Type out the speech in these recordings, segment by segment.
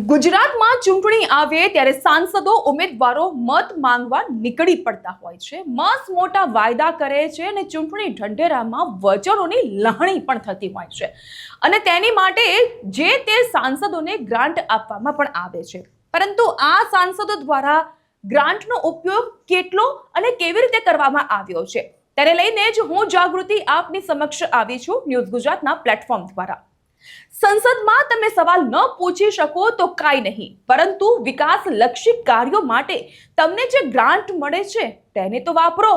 ગુજરાતમાં ચૂંટણી આવે ત્યારે સાંસદો ઉમેદવારો મત માંગવા નીકળી પડતા હોય છે, મસ્ત મોટા વાયદા કરે છે અને ચૂંટણી ઢંઢેરામાં વચનોની લણણી પણ થતી હોય છે અને તેની માટે જે તે સાંસદોને ગ્રાન્ટ આપવામાં પણ આવે છે. પરંતુ આ સાંસદો દ્વારા ગ્રાન્ટનો ઉપયોગ કેટલો અને કેવી રીતે કરવામાં આવ્યો છે તેને લઈને જ હું જાગૃતિ આપની સમક્ષ આવી છું ન્યૂઝ ગુજરાતના પ્લેટફોર્મ દ્વારા. સંસદમાં તમે સવાલ ન પૂછી શકો તો કાંઈ નહીં, પરંતુ વિકાસલક્ષી કાર્યો માટે તમને જે ગ્રાન્ટ મળે છે તેને તો વાપરો.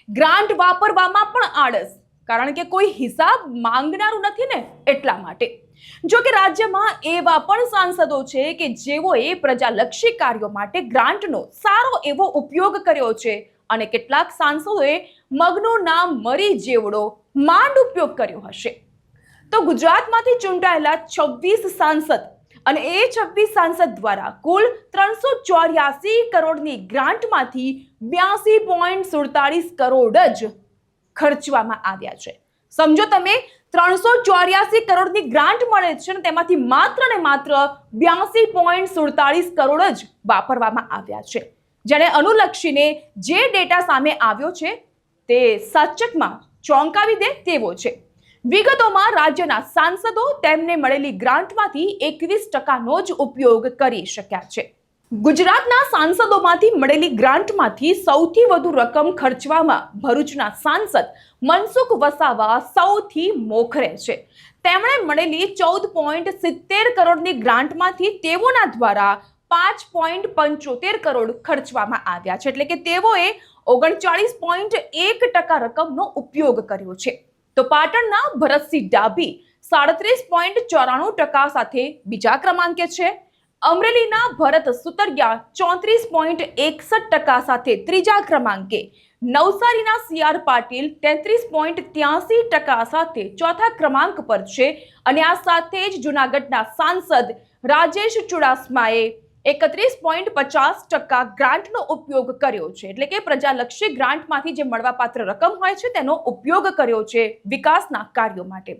ગ્રાન્ટ વાપરવામાં પણ આળસ, કારણ કે કોઈ હિસાબ માંગનારું નથી ને એટલા માટે. જો કે રાજ્યમાં એવા પણ સાંસદો છે કે જેઓએ પ્રજાલક્ષી કાર્યો માટે ગ્રાન્ટનો સારો એવો ઉપયોગ કર્યો છે અને કેટલાક સાંસદોએ મગનું નામ મરી જેવડો માંડ ઉપયોગ કર્યો હશે. તો ગુજરાતમાંથી ચૂંટાયેલા 26 સાંસદ અને એ 26 સાંસદ દ્વારા કુલ 384 કરોડની ગ્રાન્ટમાંથી 82.47 કરોડ જ ખર્ચવામાં આવ્યા છે. સમજો તમે, 384 કરોડની ગ્રાન્ટ મળે છે અને તેમાંથી માત્ર ને માત્ર 82.47 કરોડ જ વાપરવામાં આવ્યા છે. જેને અનુલક્ષીને જે ડેટા સામે આવ્યો છે તે સચકમાં ચોંકાવી દે તેવો છે. વિગતોમાં રાજ્યના સાંસદો તેમને મળેલી ગ્રાન્ટમાંથી 21% જ ઉપયોગ કરી શક્યા છે. ગુજરાતના સાંસદોમાંથી મળેલી ગ્રાન્ટમાંથી સૌથી વધુ રકમ ખર્ચવામાં ભરૂચના સાંસદ મનસુખ વસાવા સૌથી મોખરે છે. તેમણે મળેલી 14.70 કરોડની ગ્રાન્ટમાંથી તેઓના દ્વારા 5.75 કરોડ ખર્ચવામાં આવ્યા છે, એટલે કે તેઓએ 39.1% રકમનો ઉપયોગ કર્યો છે. તો પાટણના ભરતસિંહ ડાભી 37.94% સાથે બીજા ક્રમાંકે છે. અમરેલીના ભરત સુતરિયા 34.61% સાથે ત્રીજા ક્રમાંકે. નવસારીના સીઆર પાટીલ 33.83% સાથે ચોથા ક્રમાંક પર છે અને આ સાથે જ જૂનાગઢના સાંસદ રાજેશ ચુડાસમાએ 31.50% ગ્રાન્ટનો ઉપયોગ કર્યો છે, એટલે કે પ્રજાલક્ષી ગ્રાન્ટમાંથી જે મળવાપાત્ર રકમ હોય છે તેનો ઉપયોગ કર્યો છે વિકાસના કાર્યો માટે.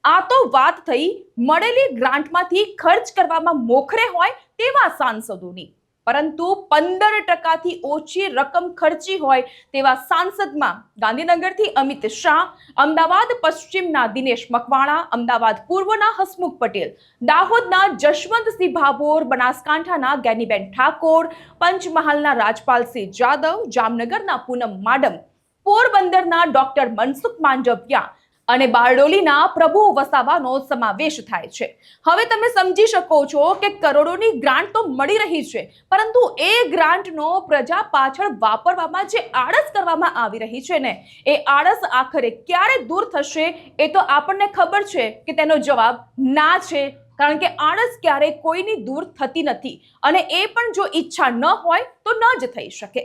આ તો વાત થઈ મળેલી ગ્રાન્ટમાંથી ખર્ચ કરવામાં મોખરે હોય તેવા સાંસદોની, પરંતુ 15%થી ઓછી રકમ ખર્ચી હોય તેવા સાંસદમાં ગાંધીનગરથી અમિત શાહ, અમદાવાદ પશ્ચિમના દિનેશ મકવાણા, અમદાવાદ પૂર્વના હસમુખ પટેલ, દાહોદના જશવંતસિંહ ભાભોર, બનાસકાંઠાના ગેનીબેન ઠાકોર, પંચમહાલના રાજપાલસિંહ જાદવ, જામનગરના પૂનમ માડમ, પોરબંદરના ડોક્ટર મનસુખ માંડવિયા અને બારડોલીના પ્રભુ વસાવાનો સમાવેશ થાય છે. હવે તમે સમજી શકો છો કે કરોડોની ગ્રાન્ટ તો મળી રહી છે, પરંતુ એ ગ્રાન્ટનો પ્રજા પાછળ વાપરવામાં જે આળસ કરવામાં આવી રહી છે ને, એ આળસ આખરે ક્યારે દૂર થશે એ તો આપણને ખબર છે કે તેનો જવાબ ના છે, કારણ કે આળસ ક્યારે કોઈની દૂર થતી નથી અને એ પણ જો ઈચ્છા ન હોય તો ન જ થઈ શકે.